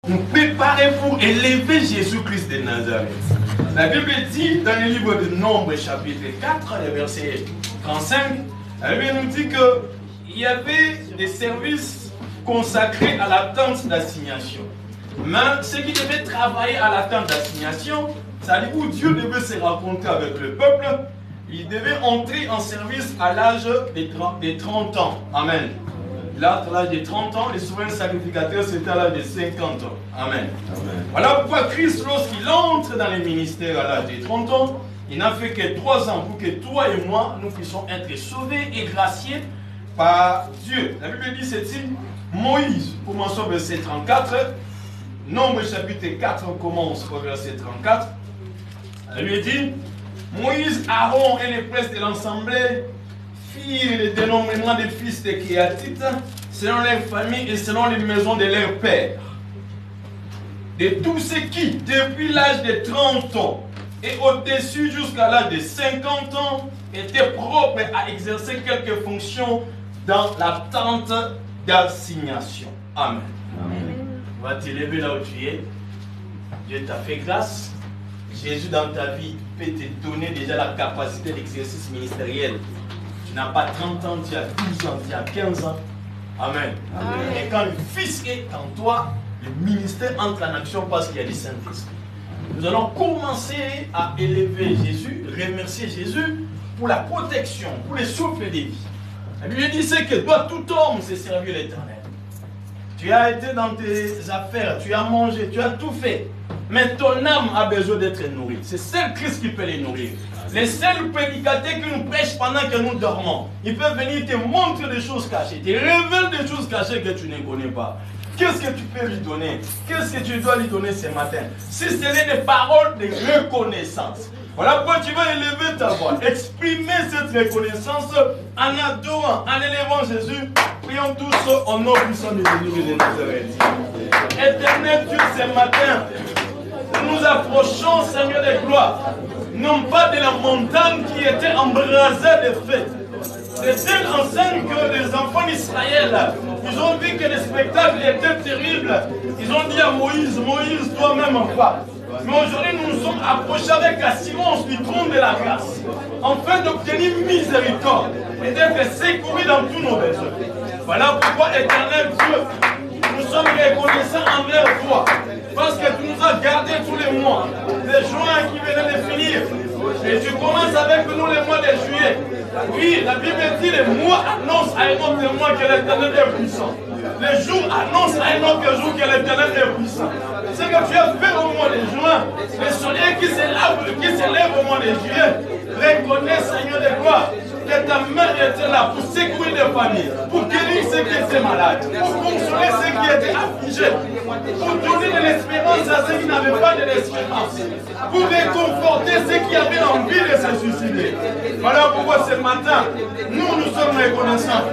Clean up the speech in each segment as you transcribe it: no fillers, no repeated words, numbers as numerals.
nous préparer pour élever Jésus-Christ de Nazareth. La Bible dit dans le livre de Nombre, chapitre 4, le verset 35, la Bible nous dit qu'il y avait des services consacrés à la tente d'assignation. Mais ceux qui devaient travailler à la tente d'assignation, c'est-à-dire où Dieu devait se rencontrer avec le peuple, ils devaient entrer en service à l'âge des 30 ans. Amen. Là, à l'âge de 30 ans, les souverains sacrificateurs, c'était à l'âge de 50 ans. Amen. Amen. Voilà pourquoi Christ, lorsqu'il entre dans les ministères à l'âge de 30 ans, il n'a fait que 3 ans pour que toi et moi, nous puissions être sauvés et graciés par Dieu. La Bible dit ceci, Moïse, commençons au verset 34, Nombre chapitre 4, on commence au verset 34. Elle lui dit, Moïse, Aaron et les princes de l'Assemblée firent le dénombrement des fils de Kéatites selon leurs familles et selon les maisons de leurs pères. De tous ceux qui, depuis l'âge de 30 ans et au-dessus jusqu'à l'âge de 50 ans, étaient propres à exercer quelques fonctions dans la tente d'assignation. Amen. Amen. Va t'élever là où tu es. Dieu t'a fait grâce. Jésus dans ta vie peut te donner déjà la capacité d'exercice ministériel. Tu n'as pas 30 ans, tu as 12 ans, tu as 15 ans. Amen. Amen. Et quand le Fils est en toi, le ministère entre en action parce qu'il y a le Saint-Esprit. Nous allons commencer à élever Jésus, remercier Jésus pour la protection, pour le souffle de vie. La Bible dit que doit tout homme se servir l'Éternel. Tu as été dans tes affaires, tu as mangé, tu as tout fait. Mais ton âme a besoin d'être nourrie. C'est seul Christ qui peut les nourrir. Les seuls prédicateurs qui nous prêchent pendant que nous dormons, ils peuvent venir te montrer des choses cachées, te révéler des choses cachées que tu ne connais pas. Qu'est-ce que tu peux lui donner? Qu'est-ce que tu dois lui donner ce matin? Si ce n'est des paroles de reconnaissance. Voilà pourquoi tu vas élever ta voix, exprimer cette reconnaissance en adorant, en élevant Jésus. Prions tous au nom puissant de Jésus de Nazareth. Éternel Dieu, ce matin, nous nous approchons, Seigneur de gloire, non pas de la montagne qui était embrasée de feu. C'est telle enseigne que les enfants d'Israël, ils ont vu que le spectacle était terrible. Ils ont dit à Moïse, Moïse, toi-même pas. Mais aujourd'hui, nous nous sommes approchés avec la silence du trône de la grâce, afin d'obtenir miséricorde et d'être secourus dans tous nos besoins. Voilà pourquoi, éternel Dieu, nous sommes reconnaissants envers toi, parce que tu nous as gardés tous les mois, les juin qui venaient de finir, et tu commences avec nous les mois de juillet. Oui, la Bible dit les mois annoncent à un autre mois que l'Éternel est puissant. Les jours annoncent à un autre jour que l'Éternel est puissant. Ce que tu as fait au mois de juin, le soleil qui s'élève au mois de juillet, reconnais, Seigneur de gloire, que ta main était là pour secourir les familles, pour guérir ceux qui étaient malades, pour consoler ceux qui étaient affligés, pour donner de l'espérance à ceux qui n'avaient pas de l'espérance, pour réconforter ceux qui avaient envie de se suicider. Voilà pourquoi ce matin, nous sommes reconnaissants.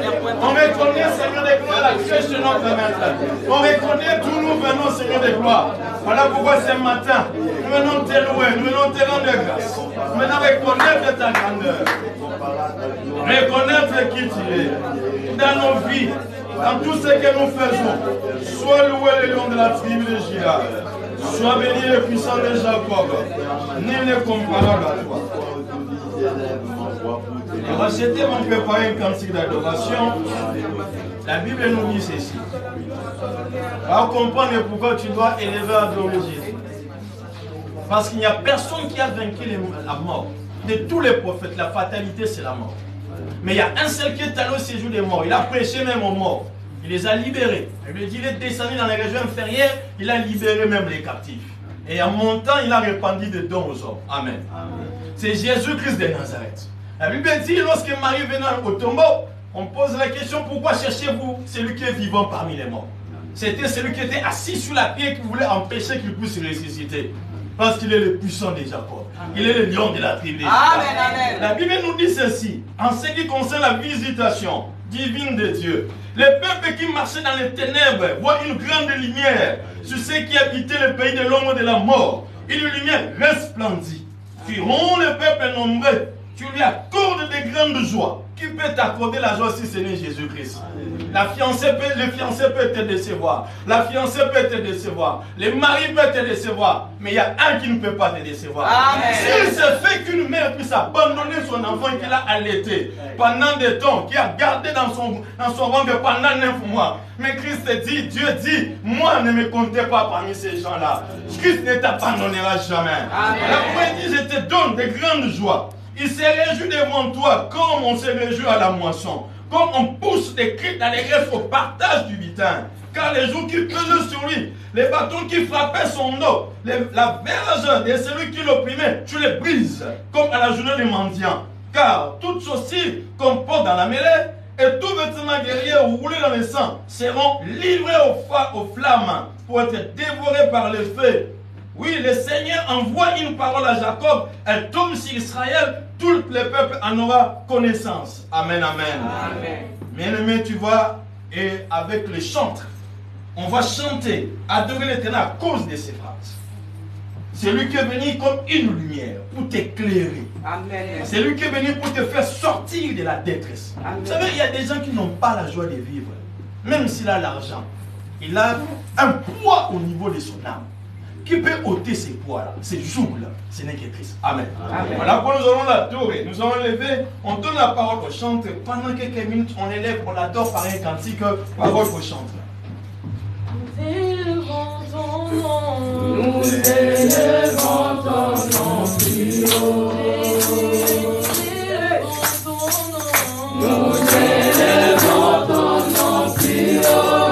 On reconnaît, Seigneur de gloire, la crèche de notre maître. On reconnaît d'où nous venons, Seigneur de gloire. Voilà pourquoi ce matin, nous venons te louer, nous venons te rendre grâce. Nous venons reconnaître ta grandeur. Reconnaître qui tu es dans nos vies, dans tout ce que nous faisons. Sois loué le nom de la tribu de Juda. Sois béni le puissant de Jacob. Nul n'est comparable à toi. Et Rachetez m'ont préparé une cantique d'adoration. La Bible nous dit ceci. Alors comprendre pourquoi tu dois élever à adorer Jésus. Parce qu'il n'y a personne qui a vaincu la mort. De tous les prophètes, la fatalité c'est la mort. Mais il y a un seul qui est allé au séjour des morts. Il a prêché même aux morts. Il les a libérés. Il est descendu dans les régions inférieures. Il a libéré même les captifs. Et en montant, il a répandu des dons aux hommes. Amen. Amen. C'est Jésus-Christ de Nazareth. La Bible dit, lorsque Marie venait au tombeau, on pose la question, pourquoi cherchez-vous celui qui est vivant parmi les morts? C'était celui qui était assis sur la pierre qui voulait empêcher qu'il puisse ressusciter. Parce qu'il est le puissant de Jacob. Il est le lion de la tribu de Juda. La Bible nous dit ceci, en ce qui concerne la visitation divine de Dieu. Les peuples qui marchaient dans les ténèbres voient une grande lumière sur ceux qui habitaient le pays de l'ombre de la mort. Une lumière resplendit. Qui rend le peuple nombreux tu lui accordes des grandes joies. Qui peut t'accorder la joie si ce n'est Jésus-Christ? Le fiancé peut te décevoir. La fiancée peut te décevoir. Le mari peut te décevoir. Mais il y a un qui ne peut pas te décevoir. S'il se fait qu'une mère puisse abandonner son enfant qu'il a allaité pendant des temps, qui a gardé dans son ventre pendant 9 mois. Mais Christ dit, Dieu dit, moi ne me comptez pas parmi ces gens-là. Christ ne t'abandonnera jamais. La poésie, je te donne de grandes joies. Il se réjouit devant toi comme on se réjouit à la moisson. Comme on pousse des cris d'allégresse au partage du butin. Car les jours qui pesaient sur lui, les bâtons qui frappaient son dos, la verge de celui qui l'opprimait, tu les brises comme à la journée des mendiants. Car toutes choses-ci qu'on porte dans la mêlée et tout vêtement guerrier ou roulé dans le sang seront livrés aux flammes pour être dévorés par le feu. Oui, le Seigneur envoie une parole à Jacob, elle tombe sur Israël, tout le peuple en aura connaissance. Amen, amen. Bien-aimé, tu vois, et avec le chantre, on va chanter, adorer l'Éternel à cause de ces phrases. C'est lui qui est venu comme une lumière pour t'éclairer. C'est lui qui est venu pour te faire sortir de la détresse. Vous savez, il y a des gens qui n'ont pas la joie de vivre. Même s'il a l'argent, il a un poids au niveau de son âme. Qui peut ôter ces poids-là, ces jours-là? Ce n'est que Christ. Amen. Voilà pourquoi nous allons l'adorer. Nous allons lever, on donne la parole au chantre. Pendant quelques minutes, on élève, on l'adore par un cantique, parole au chantre. Nous élevons ton nom. Nous élevons ton nom plus haut. Nous élevons ton nom plus haut.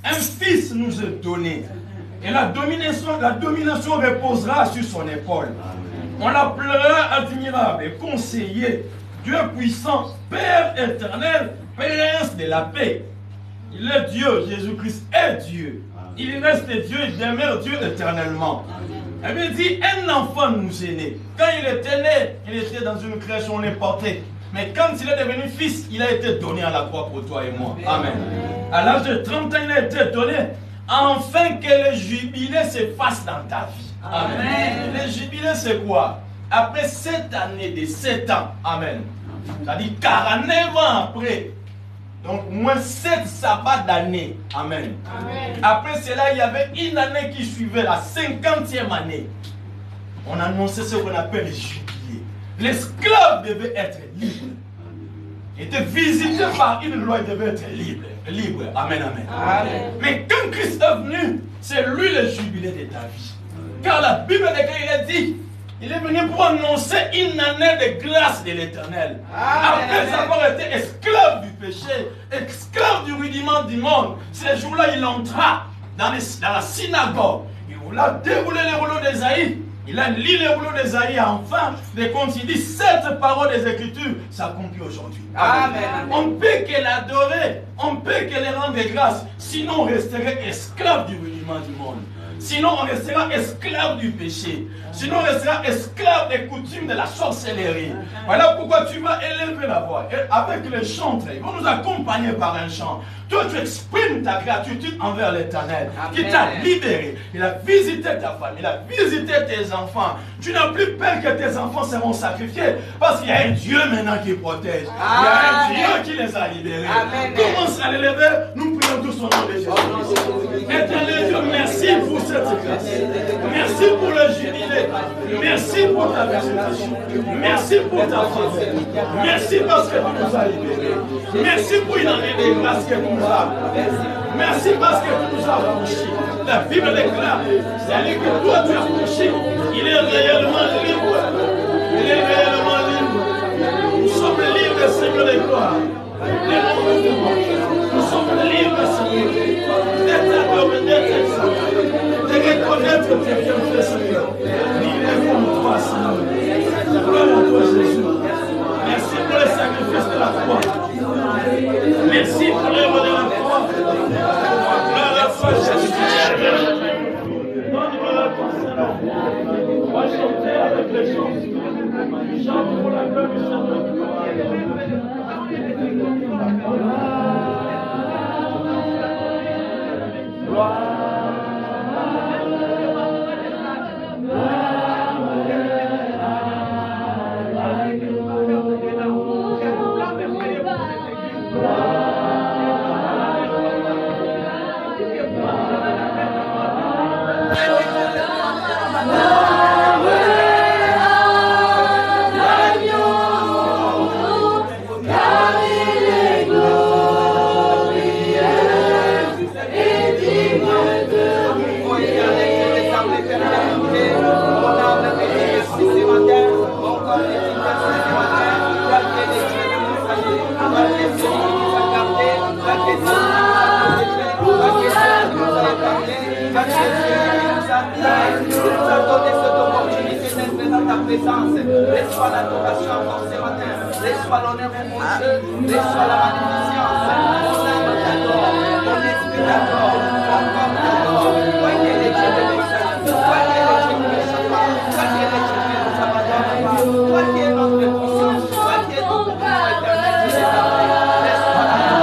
un fils nous est donné. Et la domination reposera sur son épaule. On l'appellera admirable et conseiller, Dieu puissant, Père éternel, Prince de la paix. Il est Dieu, Jésus-Christ est Dieu. Il reste Dieu, il demeure Dieu éternellement. Elle me dit, un enfant nous est né. Quand il était né, il était dans une crèche, on l'importait. Mais quand il est devenu fils, il a été donné à la croix pour toi et moi. Amen. À l'âge de 30 ans, il a été donné afin que le jubilé se fasse dans ta vie. Amen. Le jubilé, c'est quoi? Après 7 années de 7 ans. Amen. C'est-à-dire 49 ans après. Donc, moins 7 sabbats d'années. Amen. Amen. Après cela, il y avait une année qui suivait, la 50e année. On annonçait ce qu'on appelle le jubilé. L'esclave devait être libre. Il était visité par une loi, il devait être libre. Amen, amen. Amen. Mais quand Christ est venu, c'est lui le jubilé de ta vie. Car la Bible il a dit, il est venu pour annoncer une année de grâce de l'Éternel. Après avoir été esclave du péché, esclave du rudiment du monde, ce jour-là, il entra dans la synagogue. Il voulait dérouler les rouleaux d'Ésaïe. Il a lu les rouleaux d'Ésaïe enfin, de compte, il dit, cette parole des Écritures s'accomplit aujourd'hui. Amen. On ne peut que l'adorer, on ne peut que les rendre grâce, sinon on resterait esclave du rudiment du monde. Sinon, on restera esclave du péché. Sinon, on restera esclave des coutumes de la sorcellerie. Voilà pourquoi tu vas élever la voix. Et avec les chantres, ils vont nous accompagner par un chant. Toi, tu exprimes ta gratitude envers l'Éternel qui t'a libéré. Il a visité ta famille, il a visité tes enfants. Tu n'as plus peur que tes enfants seront sacrifiés parce qu'il y a un Dieu maintenant qui protège. Il y a un Dieu qui les a libérés. Commence à les lever. Nous prions tous au nom de Jésus. Éternel Dieu, merci pour cette grâce. Merci pour le jubilé. Merci pour ta visitation. Merci pour ta faveur. Merci parce que tu nous as libérés. Merci pour une année de grâce que tu nous as. Merci parce que tu nous as franchis. La Bible déclare, c'est-à-dire que toi tu as franchi. Il est réellement libre. Il est réellement libre. Nous sommes libres, Seigneur de gloire. Nous sommes libres, Seigneur, d'être adorés, d'être exaltés, de reconnaître tes bienfaits, Seigneur. Libre pour toi, Seigneur. Gloire à toi, Jésus. Merci pour le sacrifice de la croix. Merci pour l'œuvre de la croix. Gloire à toi, Jésus. Donne-moi la croix, Seigneur. On va chanter avec les gens. Chante pour la gloire du Seigneur. Reçois l'adoration encore ce matin. Reçois l'honneur pour mon Dieu. Reçois la magnificence. Mon âme t'adore. Mon esprit t'adore. Mon corps t'adore. Toi qui es le Dieu de l'excellence. Toi qui es le Dieu qui ne change pas. Toi qui es le Dieu qui ne nous abandonne pas. Toi qui es notre puissance. Toi qui es tout pour nous éternel. Je t'adore. Reçois l'adoration.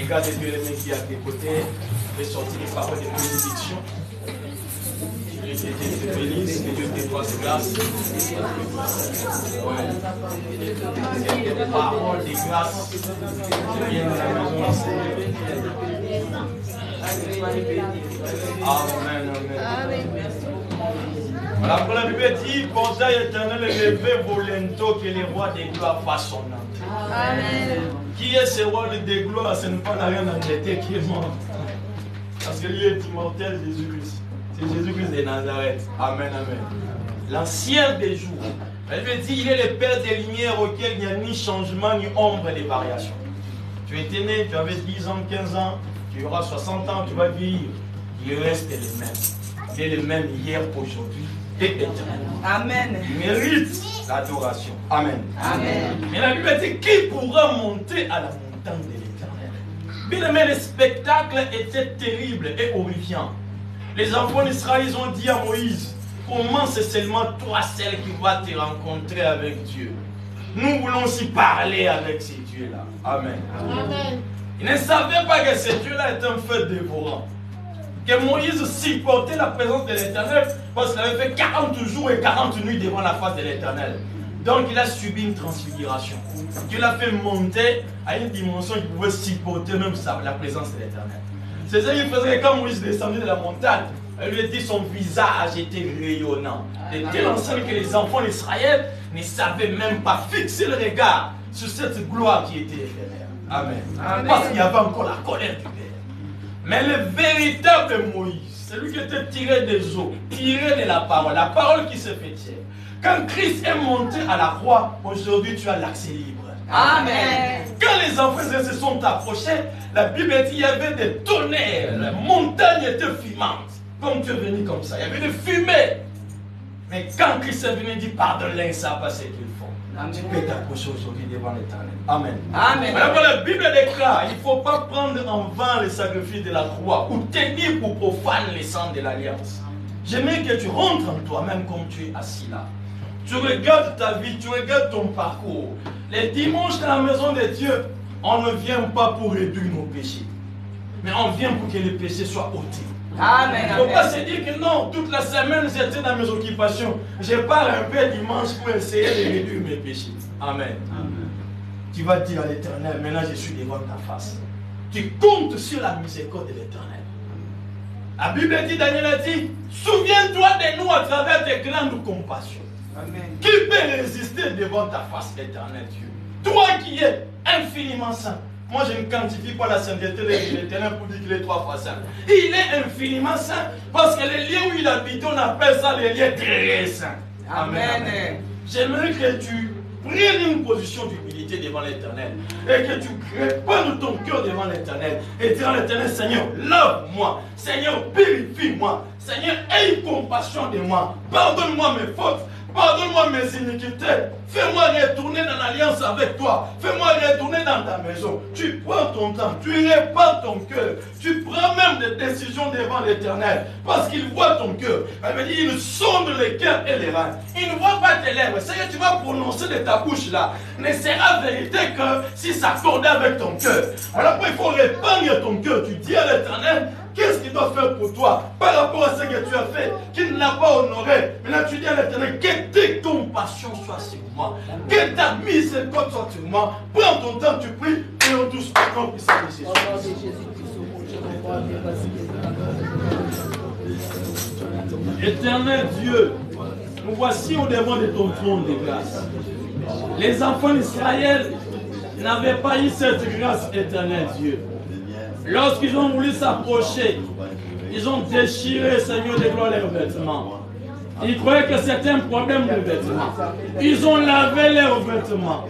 Regardez Dieu les mains qui est à tes côtés, fais sortir les paroles de bénédiction. Que Dieu te bénisse, que Dieu te fasse grâce. Ouais. Que des paroles de grâce qui viennent de la maison enseigner. Amen, amen. Voilà pour la Bible dit, portail éternel élevé volonto que les rois des gloires fassent son âme. Amen. Qui est ce roi de gloire? Ce n'est pas la reine d'Angleterre qui est mort. Parce que lui est immortel, Jésus-Christ. C'est Jésus-Christ de Nazareth. Amen, amen. L'ancien des jours. Elle veut dire, il est le Père des lumières auquel il n'y a ni changement, ni ombre de variation. Tu étais né, tu avais 10 ans, 15 ans, tu auras 60 ans, tu vas vieillir. Il reste le même. Il est le même hier, aujourd'hui et éternellement. Amen. Il mérite l'adoration. Amen. Amen. Mais la Bible dit, qui pourra monter à la montagne de l'Éternel? Bien aimé, le spectacle était terrible et horrifiant. Les enfants d'Israël ont dit à Moïse, comment c'est seulement toi seul qui vas te rencontrer avec Dieu. Nous voulons aussi parler avec ces dieux-là. Amen. Amen. Ils ne savaient pas que ce Dieu-là est un feu dévorant. Que Moïse supportait la présence de l'Éternel parce qu'il avait fait 40 jours et 40 nuits devant la face de l'Éternel. Donc il a subi une transfiguration. Dieu l'a fait monter à une dimension qu'il pouvait supporter même la présence de l'Éternel. C'est ça qu'il faisait quand Moïse descendait de la montagne. Elle lui a dit son visage était rayonnant. De telle enseigne que les enfants d'Israël ne savaient même pas fixer le regard sur cette gloire qui était éphémère. Amen. Amen. Parce qu'il y avait encore la colère du Père. Mais le véritable Moïse, celui qui était tiré des eaux, tiré de la parole qui se fait chair. Quand Christ est monté à la croix, aujourd'hui tu as l'accès libre. Amen. Quand les enfants se sont approchés, la Bible dit qu'il y avait des tonnerres, la montagne était fumante. Comme tu es venu comme ça, il y avait des fumées. Mais quand Christ est venu, il dit pardonne-les, ça pas ce qu'ils font. Tu peux t'approcher aujourd'hui devant l'Éternel. Amen. Amen. Alors la Bible déclare, il ne faut pas prendre en vain le sacrifice de la croix ou tenir pour profane les sang de l'alliance. J'aimerais que tu rentres en toi-même comme tu es assis là. Tu regardes ta vie, tu regardes ton parcours. Les dimanches dans la maison de Dieu, on ne vient pas pour réduire nos péchés. Mais on vient pour que les péchés soient ôtés. Amen. Il ne faut pas se dire que non, toute la semaine j'étais dans mes occupations. Je pars un peu dimanche pour essayer de réduire mes péchés. Amen. Amen. Tu vas dire à l'Éternel, maintenant je suis devant ta face. Tu comptes sur la miséricorde de l'Éternel. La Bible dit, Daniel a dit, souviens-toi de nous à travers tes grandes compassions. Amen. Qui peut résister devant ta face, éternel Dieu? Toi qui es infiniment saint. Moi, je ne quantifie pas la sainteté de l'Éternel pour dire qu'il est 3 fois saint. Il est infiniment saint parce que les lieux où il habite, on appelle ça les lieux très saints. Amen. Amen. J'aimerais que tu prennes une position d'humilité devant l'Éternel et que tu répandes ton cœur devant l'Éternel et dire à l'Éternel, Seigneur, lave-moi, Seigneur, purifie-moi, Seigneur, aie compassion de moi, pardonne-moi mes fautes. Pardonne-moi mes iniquités. Fais-moi retourner dans l'alliance avec toi. Fais-moi retourner dans ta maison. Tu prends ton temps. Tu répands ton cœur. Tu prends même des décisions devant l'Éternel. Parce qu'il voit ton cœur. Elle me dit, il sonde les cœurs et les reins. Il ne voit pas tes lèvres. Ce que tu vas prononcer de ta bouche là ne sera vérité que si ça s'accorde avec ton cœur. Alors il faut répandre ton cœur. Tu dis à l'Éternel, qu'est-ce qu'il doit faire pour toi par rapport à ce que tu as fait, qu'il n'a pas honoré. Maintenant tu dis à l'Éternel, que tes compassions soient sur moi, que ta miséricorde soit sur moi. Prends ton temps, tu pries, et on tous au nom puissant de Jésus. Éternel Dieu, nous voici au devant de ton trône de grâce. Les enfants d'Israël n'avaient pas eu cette grâce, éternel Dieu. Lorsqu'ils ont voulu s'approcher, ils ont déchiré, Seigneur, de gloire, leurs vêtements. Ils croyaient que c'était un problème de vêtements. Ils ont lavé leurs vêtements.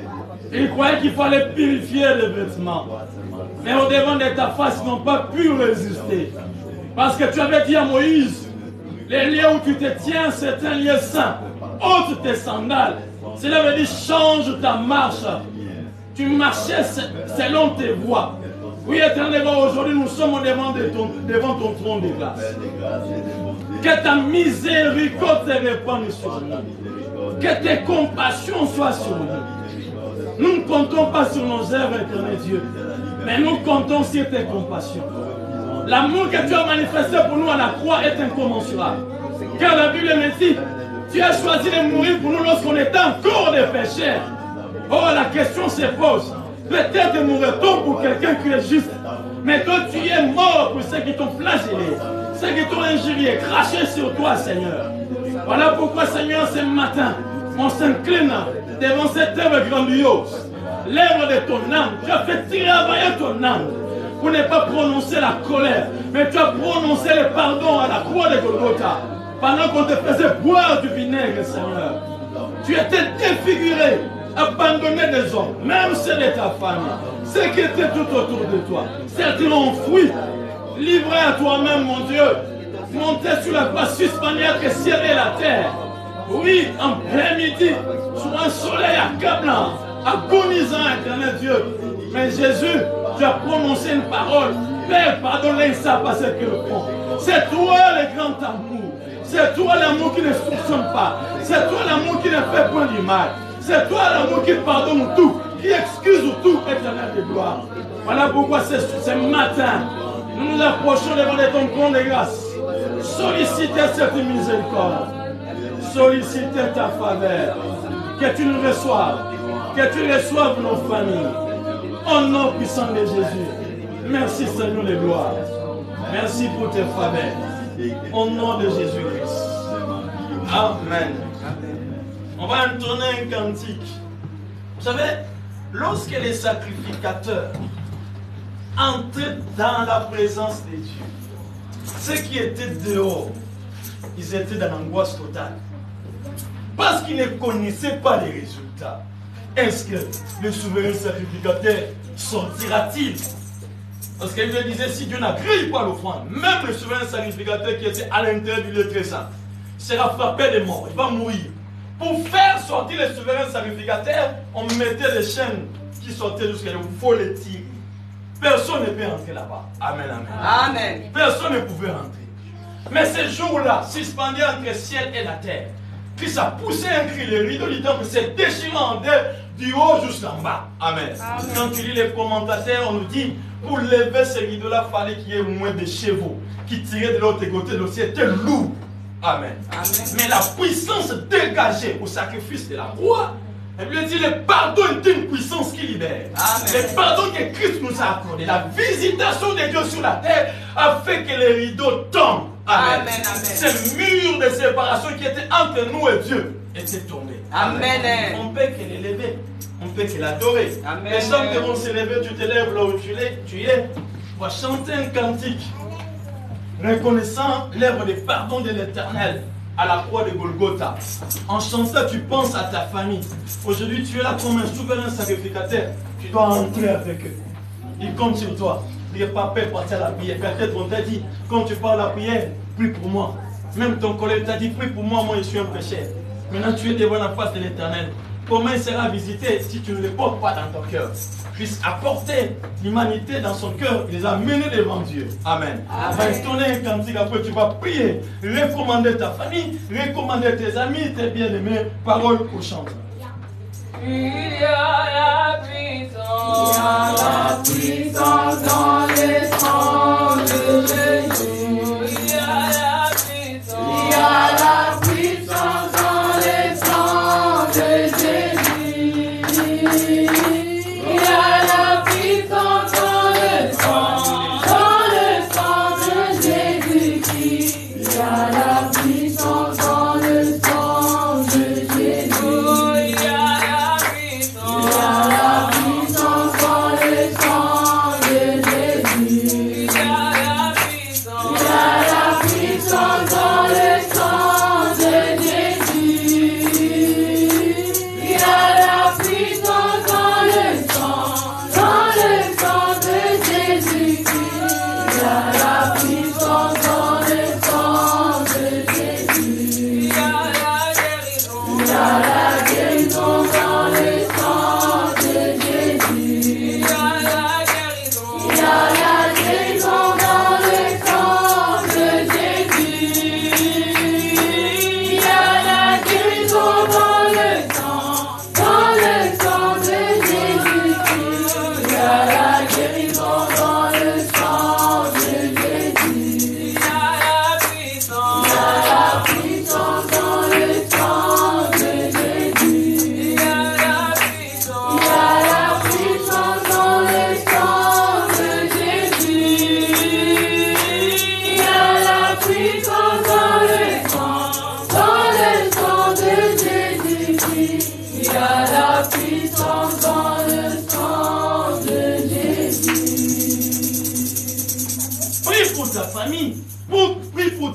Ils croyaient qu'il fallait purifier les vêtements. Mais au devant de ta face, ils n'ont pas pu résister. Parce que tu avais dit à Moïse, les lieux où tu te tiens, c'est un lieu saint. Ôte tes sandales. Cela veut dire change ta marche. Tu marchais selon tes voies. Oui, éternel, aujourd'hui nous sommes devant ton trône de grâce. Que ta miséricorde se répande sur nous. Que tes compassions soient sur nous. Nous ne comptons pas sur nos œuvres, éternel Dieu, mais nous comptons sur tes compassions. L'amour que tu as manifesté pour nous à la croix est incommensurable. Car la Bible me dit, tu as choisi de mourir pour nous lorsqu'on était encore des pécheurs. Oh, la question se pose. Peut-être mourrait-on pour quelqu'un qui est juste. Mais toi, tu es mort pour ceux qui t'ont flagellé, ceux qui t'ont injurié, craché sur toi, Seigneur. Voilà pourquoi, Seigneur, ce matin, on s'incline devant cette œuvre grandiose. L'œuvre de ton âme. Tu as fait travailler ton âme pour ne pas prononcer la colère, mais tu as prononcé le pardon à la croix de Golgotha. Pendant qu'on te faisait boire du vinaigre, Seigneur. Tu étais défiguré, abandonné des hommes, même ceux de ta famille, ceux qui étaient tout autour de toi. Certains ont fui, livré à toi-même, mon Dieu, monté sur la croix suspendue entre ciel et la terre. Oui, en plein midi, sous un soleil accablant, agonisant, éternel Dieu. Mais Jésus, tu as prononcé une parole. Père, pardonne-les ça parce qu'ils le font. C'est toi le grand amour. C'est toi l'amour qui ne soupçonne pas. C'est toi l'amour qui ne fait point du mal. C'est toi l'amour qui pardonne tout, qui excuse tout, éternel de gloire. Voilà pourquoi ce matin, nous nous approchons devant ton trône de grâce. Solliciter cette miséricorde. Solliciter ta faveur. Que tu nous reçoives. Que tu reçoives nos familles. Au nom puissant de Jésus. Merci Seigneur de gloire. Merci pour tes faveurs. Au nom de Jésus-Christ. Amen. On va entonner un cantique. Vous savez, lorsque les sacrificateurs entraient dans la présence de Dieu, ceux qui étaient dehors, ils étaient dans l'angoisse totale. Parce qu'ils ne connaissaient pas les résultats. Est-ce que le souverain sacrificateur sortira-t-il? Parce qu'il me disait, si Dieu n'accueille pas l'offrande, même le souverain sacrificateur qui était à l'intérieur du lieu très saint sera frappé de mort, il va mourir. Pour faire sortir le souverain sacrificateur, on mettait des chaînes qui sortaient jusqu'à là, il faut les tirer. Personne ne peut rentrer là-bas. Amen, amen. Amen. Personne ne pouvait rentrer. Mais ce jour-là, suspendu entre le ciel et la terre, Christ a poussé un cri, le rideau du temple s'est déchiré en deux, du haut jusqu'en bas. Amen. Amen. Quand tu lis les commentateurs, on nous dit, pour lever ce rideau-là, il fallait qu'il y ait moins de chevaux qui tiraient de l'autre côté, le ciel était lourd. Amen. Amen. Mais la puissance dégagée au sacrifice de la croix, elle lui dit, le pardon est une puissance qui libère. Amen. Le pardon que Christ nous a accordé, la visitation de Dieu sur la terre a fait que les rideaux tombent. Amen. Amen. Amen. Ce mur de séparation qui était entre nous et Dieu était tombé. Amen. Amen. On peut que l'élever, on peut que l'adorer. Les hommes qui vont s'élever, tu te lèves là où tu es, on va chanter un cantique. Reconnaissant l'œuvre de pardon de l'Éternel à la croix de Golgotha. En chantant, tu penses à ta famille. Aujourd'hui, tu es là comme un souverain sacrificateur. Tu dois entrer avec eux. Ils comptent sur toi. Il n'y a pas peur de partir à la prière. Peut-être on t'a dit, quand tu parles à la prière, prie pour moi. Même ton collègue t'a dit, prie pour moi, moi je suis un pécheur. Maintenant tu es devant la face de l'Éternel. Comment il sera visité si tu ne le portes pas dans ton cœur? Puisse apporter l'humanité dans son cœur, il les a menés devant Dieu. Amen. On va entonner un cantique, après tu vas prier, recommander ta famille, recommander tes amis, tes bien-aimés, parole au chant. Il y a la puissance dans le sang de Jésus. Il y a la puissance dans le sang de Jésus. Il y a la puissance dans le sang de Jésus-Christ. Il y a la puissance dans le sang de Jésus.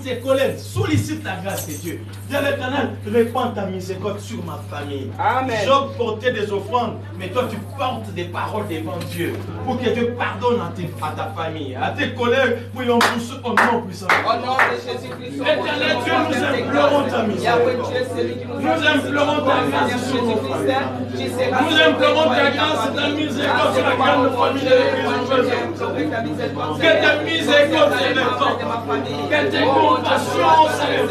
Tes collègues, sollicite la grâce de Dieu. Dis à l'Éternel, répands ta miséricorde sur ma famille. Amen. Job portait des offrandes, mais toi tu portes des paroles devant Dieu pour que Dieu pardonne à ta famille, à tes collègues, prions pour ceux au nom puissant. Au nom de Jésus-Christ, Éternel Dieu, nous implorons ta miséricorde. Nous implorons ta grâce sur nos familles. Nous implorons ta grâce et ta miséricorde sur laquelle nos familles de l'Église ont besoin. Que ta miséricorde se répande. Que tes compassion, Seigneur,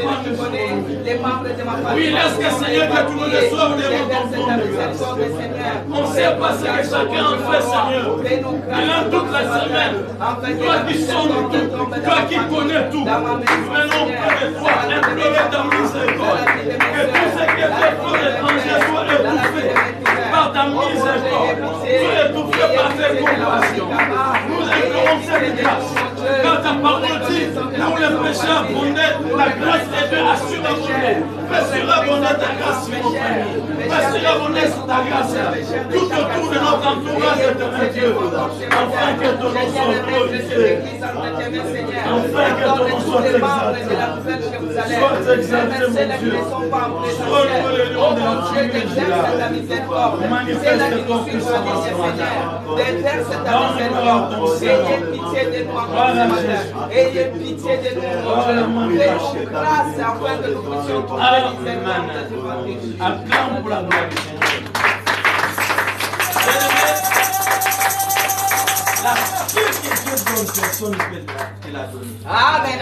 les membres de ma famille. oui, laisse que Seigneur, que tout le monde soit devant ton trône de grâce. On ne sait pas ce que chacun en fait, Seigneur. Il a toute la semaine. Toi qui sonnes tout, toi qui connais tout. Venons près de toi, implorer ta miséricorde. Que tout ce qui est fait pour l'étranger soit étouffé par ta miséricorde. Soit étouffé par tes compassions. Nous implorons cette grâce. Quand ta parole dit, pour les pécheurs abondés, la grâce est de assurer. Fais surabonder ta grâce sur nos familles. Fais surabonder ta grâce tout autour de notre entourage, éternel Dieu. Enfin que ton nom soit glorifié. Enfin que ton nom soit exalté. Sois exalté, mon Dieu. Sois loué le nom de Dieu. Manifeste ton puissance. Ayez pitié de nous encore ce matin. Ayez pitié de nous. Fais-nous grâce afin que nous puissions trouver miséricorde devant Dieu. Acclame pour la gloire du Seigneur. La paix que Dieu donne, personne ne peut la donner. Amen,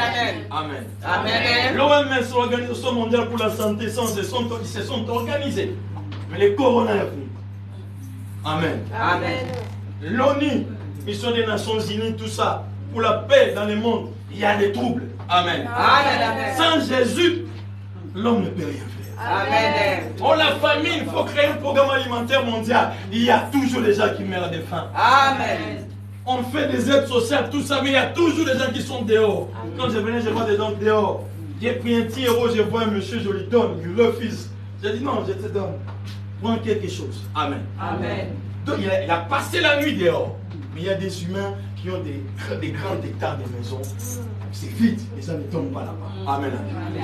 Amen. amen. L'OMS, l'Organisation mondiale pour la santé, se sont organisés. Mais le corona est venu. Amen. Amen. L'ONU, Mission des Nations Unies, tout ça, pour la paix dans le monde, il y a des troubles. Amen. Amen. Sans Jésus, l'homme ne peut rien faire. Amen. Oh, la famine, il faut créer un programme alimentaire mondial. Il y a toujours des gens qui meurent de faim. Amen. On fait des aides sociales, tout ça, mais il y a toujours des gens qui sont dehors. Quand je venais, je vois des gens dehors. J'ai pris un petit euro, je vois un monsieur, je lui donne, il refuse. J'ai dit non, je te donne. Prends quelque chose. Amen. Amen. Donc il a passé la nuit dehors. Mais il y a des humains qui ont des grands hectares de maisons. C'est vide, les gens ne tombent pas là-bas. Amen.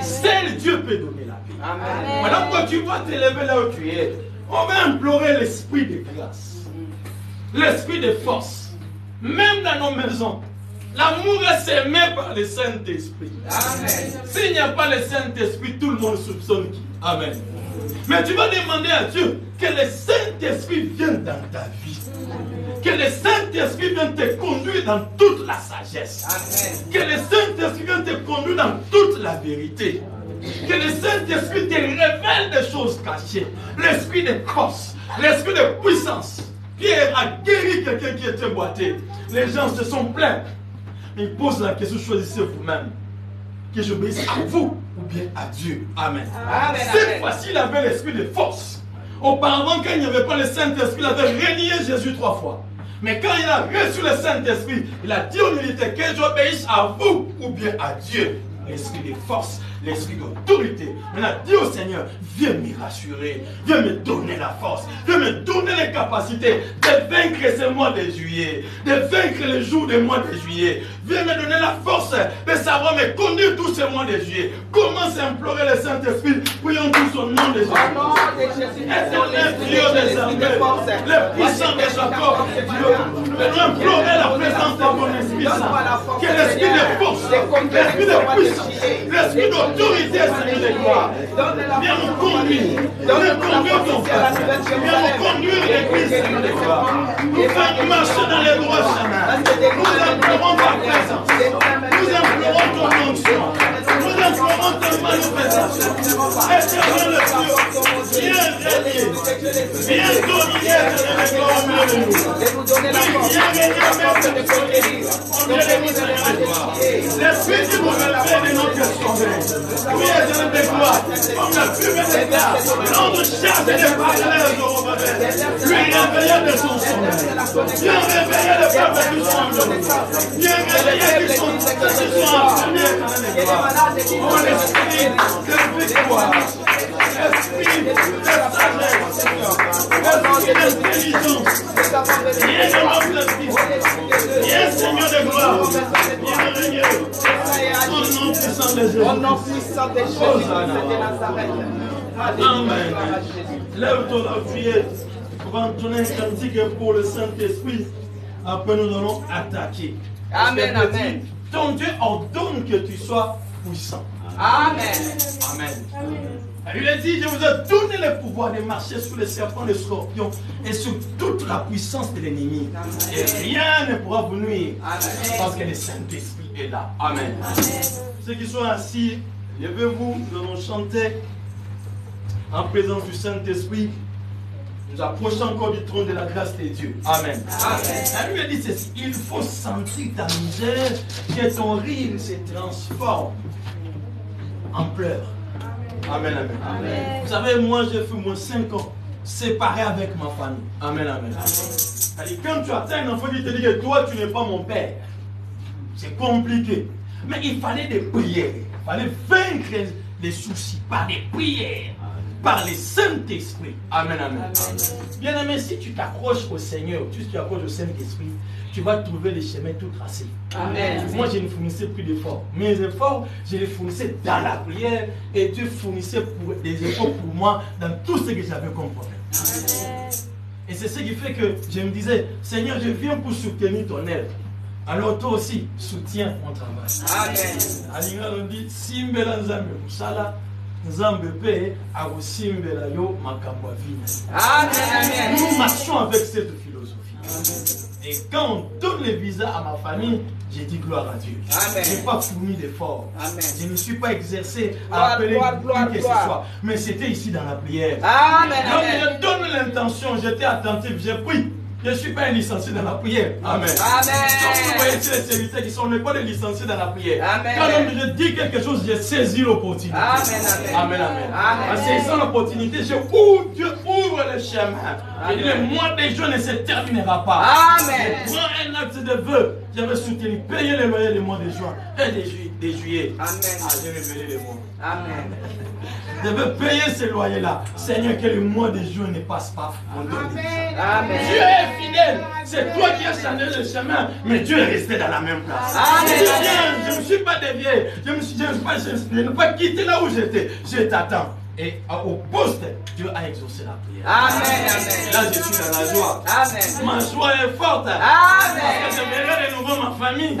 Seul Dieu peut donner la paix. Amen. Maintenant, quand tu vas t'élever là où tu es, on va implorer l'esprit de grâce, l'esprit de force. Même dans nos maisons, l'amour est semé par le Saint-Esprit. S'il n'y a pas le Saint-Esprit, tout le monde soupçonne qui. Amen. Mais tu vas demander à Dieu que le Saint-Esprit vienne dans ta vie. Que le Saint-Esprit vienne te conduire dans toute la sagesse. Amen. Que le Saint-Esprit vienne te conduire dans toute la vérité. Que le Saint-Esprit te révèle des choses cachées. L'esprit de force, l'esprit de puissance. Pierre a guéri quelqu'un qui était boité. Les gens se sont plaints. Ils posent la question, choisissez vous-même. Que j'obéisse à vous ou bien à Dieu. Amen. Amen. Cette fois-ci, il avait l'esprit de force. Auparavant, quand il n'y avait pas le Saint-Esprit, il avait renié Jésus 3 fois. Mais quand il a reçu le Saint-Esprit, il a dit aux militaires que j'obéisse à vous ou bien à Dieu. L'esprit de force, l'esprit d'autorité. Maintenant, dis au Seigneur, viens me rassurer, viens me donner la force, viens me donner les capacités de vaincre ce mois de juillet, de vaincre le jour du mois de juillet. Viens me donner la force de savoir me conduire tout ce mois de juillet. Commence à implorer le Saint-Esprit, prions tous au nom de Jésus. Au nom de Jésus, Éternel Dieu des armées, le puissant de Jacob, Dieu, nous implorer la présence de ton Esprit Saint, que l'esprit de force, l'esprit de puissance, l'esprit d'autorité, Seigneur de gloire, viens nous conduire, viens conduire ton peuple, viens nous conduire l'église, Seigneur de gloire, nous faire marcher dans les droits chemins, nous implorons ta présence, nous implorons ton onction, nous implorons ta manifestation, éternel Dieu, viens régner, viens dominer, Seigneur de gloire, au milieu de nous, viens régner avec de colère, au milieu de nous, Seigneur de gloire, l'esprit du mauvais de notre sommeil, oui, Seigneur de gloire, comme la fumée des gars, l'ordre chasse des parallèles au mauvais, lui réveiller de son sommeil, viens réveiller le peuple du sommeil, viens réveiller qui sont affamés, Seigneur de gloire, oh l'esprit de victoire, l'esprit de sagesse, l'esprit d'intelligence, viens de notre esprit, viens Seigneur de gloire, viens régner, au nom puissant de Jésus. Au nom puissant de Jésus de Nazareth. Amen. Lève-toi la prière. On va entonner un cantique pour le Saint-Esprit. Après, nous allons attaquer. Amen, amen. Ton Dieu ordonne que tu sois puissant. Amen. Amen. Il a dit, je vous ai donné le pouvoir de marcher sur les serpents, les scorpions et sur toute la puissance de l'ennemi. Et rien ne pourra vous nuire. Parce que le Saint-Esprit est là. Amen. Ceux qui sont assis, levez-vous, nous allons chanter en présence du Saint-Esprit. Nous approchons encore du trône de la grâce de Dieu. Amen. Amen. La Bible dit ceci, il faut sentir ta misère, que ton rire se transforme en pleurs. Amen, amen. Amen. Vous savez, moi j'ai fait moins 5 ans séparé avec ma famille. Amen, amen. C'est-à-dire, quand tu atteins un enfant qui te dit que toi tu n'es pas mon père, c'est compliqué. Mais il fallait des prières. Il fallait vaincre les soucis par des prières. Par le Saint-Esprit. Amen, amen. Bien aimé, si tu t'accroches au Seigneur, tu t'accroches au Saint-Esprit, tu vas trouver les chemins tout tracés. Amen. Moi, je ne fournissais plus d'efforts. Mes efforts, je les fournissais dans la prière et Dieu fournissait des efforts pour moi dans tout ce que j'avais comme problème. Amen. Et c'est ce qui fait que je me disais, Seigneur, je viens pour soutenir ton œuvre. Alors toi aussi, soutiens mon travail. Amen. Alors on dit, Simbela Nzambe Musala. Nous marchons avec cette philosophie. Et quand on donne le visa à ma famille, j'ai dit gloire à Dieu. Je n'ai pas fourni d'efforts. Je ne me suis pas exercé à appeler qui que ce soit. Mais c'était ici dans la prière. Donc je donne l'intention, j'étais attentif, j'ai pris. Je ne suis pas un licencié dans la prière. Amen. Amen. Donc vous voyez ici les serviteurs qui sont n'est pas des licenciés dans la prière. Amen. Quand je dis quelque chose, j'ai saisi l'opportunité. Amen. Amen. Amen. En saisissant l'opportunité, Dieu ouvre le chemin. Et le mois des jours ne se terminera pas. Amen. Je prends un acte de vœu. Je vais soutenir, payer les loyers du mois de juin et de juillet. Amen. Je vais payer les mois. Amen. Je veux payer ces loyers-là. Seigneur, que le mois de juin ne passe pas. Amen. Dieu est fidèle. C'est toi qui as changé le chemin, mais Dieu est resté dans la même place. Amen. Je ne me suis pas dévié. Je n'ai pas quitté là où j'étais. Je t'attends. Et au poste, Dieu a exaucé la prière. Amen. Là, je suis dans la joie. Amen. Ma joie est forte. Amen. Parce que je verrai de nouveau ma famille. Amen.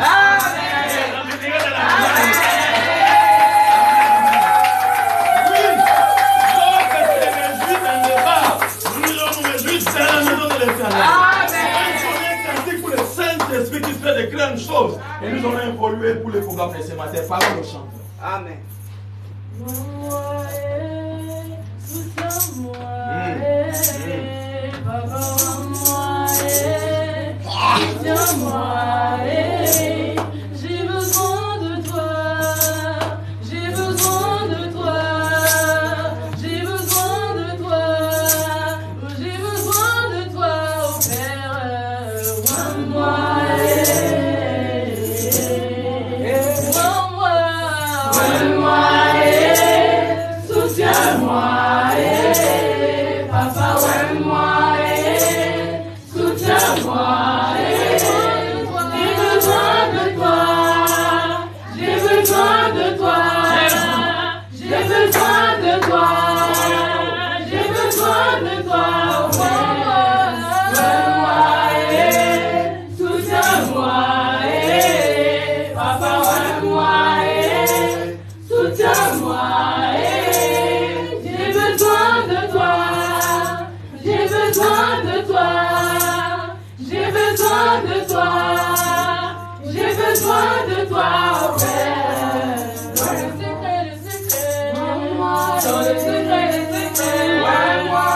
Je verrai de la famille. C'est la maison de l'Éternel. Amen. Pour le Saint-Esprit qui fait de grandes choses. Et nous allons évoluer pour le programme de ce matin. Parole au chanteur. Amen. J'ai besoin de toi. J'ai besoin de toi. J'ai besoin de toi. J'ai besoin de toi, oh Père. Rends-moi. Soutiens-moi, papa, ouais-moi, soutiens-moi, j'ai besoin de toi, j'ai besoin de toi, j'ai besoin de toi, j'ai besoin de toi, ouais-moi, soutiens-moi, papa, ouais-moi, soutiens-moi. De toi, Père. Dans le secret, dans le secret, ouais-moi,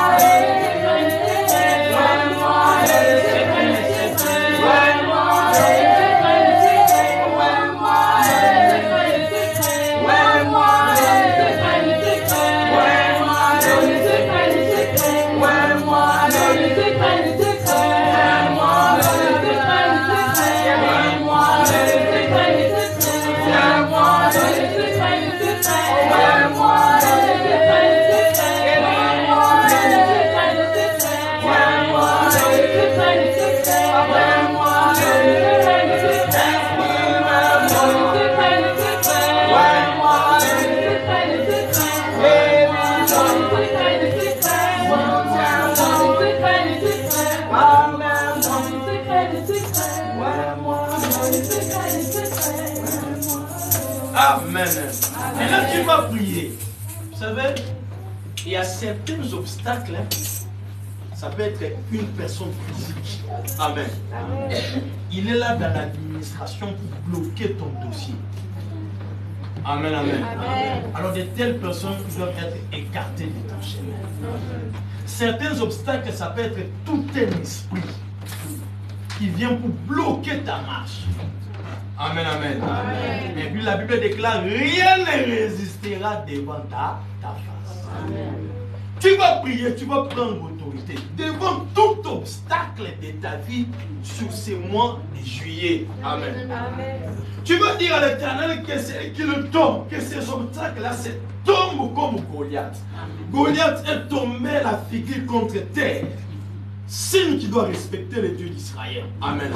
Amen. Et là, tu vas prier. Vous savez, il y a certains obstacles. Ça peut être une personne physique. Amen. Il est là dans l'administration pour bloquer ton dossier. Amen, amen. Amen. Alors de telles personnes doivent être écartées de ton chemin. Certains obstacles, ça peut être tout un esprit qui vient pour bloquer ta marche. Amen, amen. Amen. Et puis la Bible déclare, rien ne résistera devant ta face. Amen. Tu vas prier, tu vas prendre autorité devant tout obstacle de ta vie sur ces mois de juillet. Amen. Amen. Tu vas dire à l'Éternel qu'il tombe, que ces obstacles-là se tombent comme Goliath. Goliath est tombé la figure contre terre. Signe qui doit respecter le Dieu d'Israël. Amen.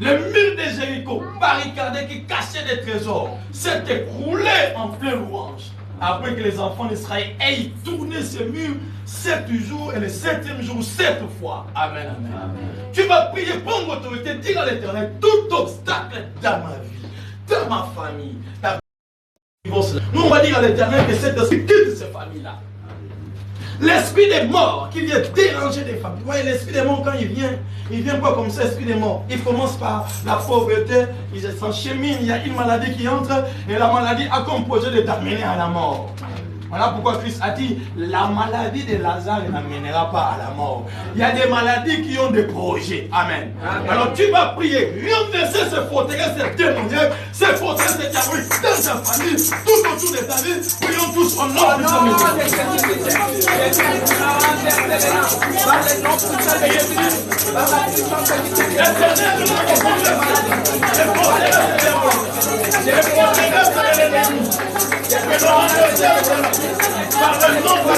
Le mur de Jéricho, barricadé, qui cachait des trésors, s'est écroulé en pleine louange. Après que les enfants d'Israël aient tourné ce mur 7 jours et le 7e jour 7 fois. Amen, amen. Tu vas prier, prendre autorité, dire à l'Éternel tout obstacle dans ma vie, dans ma famille. Nous, on va dire à l'Éternel que cet esprit quitte ces familles-là. L'esprit des morts qui vient déranger des familles. Vous voyez, l'esprit des morts, quand il vient pas comme ça, l'esprit des morts. Il commence par la pauvreté, il s'enchemine, il y a une maladie qui entre, et la maladie a comme projet de t'amener à la mort. Voilà pourquoi Christ a dit, la maladie de Lazare n'amènera pas à la mort. Il y a des maladies qui ont des projets. Amen. Amen. Alors tu vas prier, renverser ces forteresses, ces démoniaques, ces forteresses de diaboliques dans ta famille, tout autour de ta vie. Prions tous au nom de par le nom de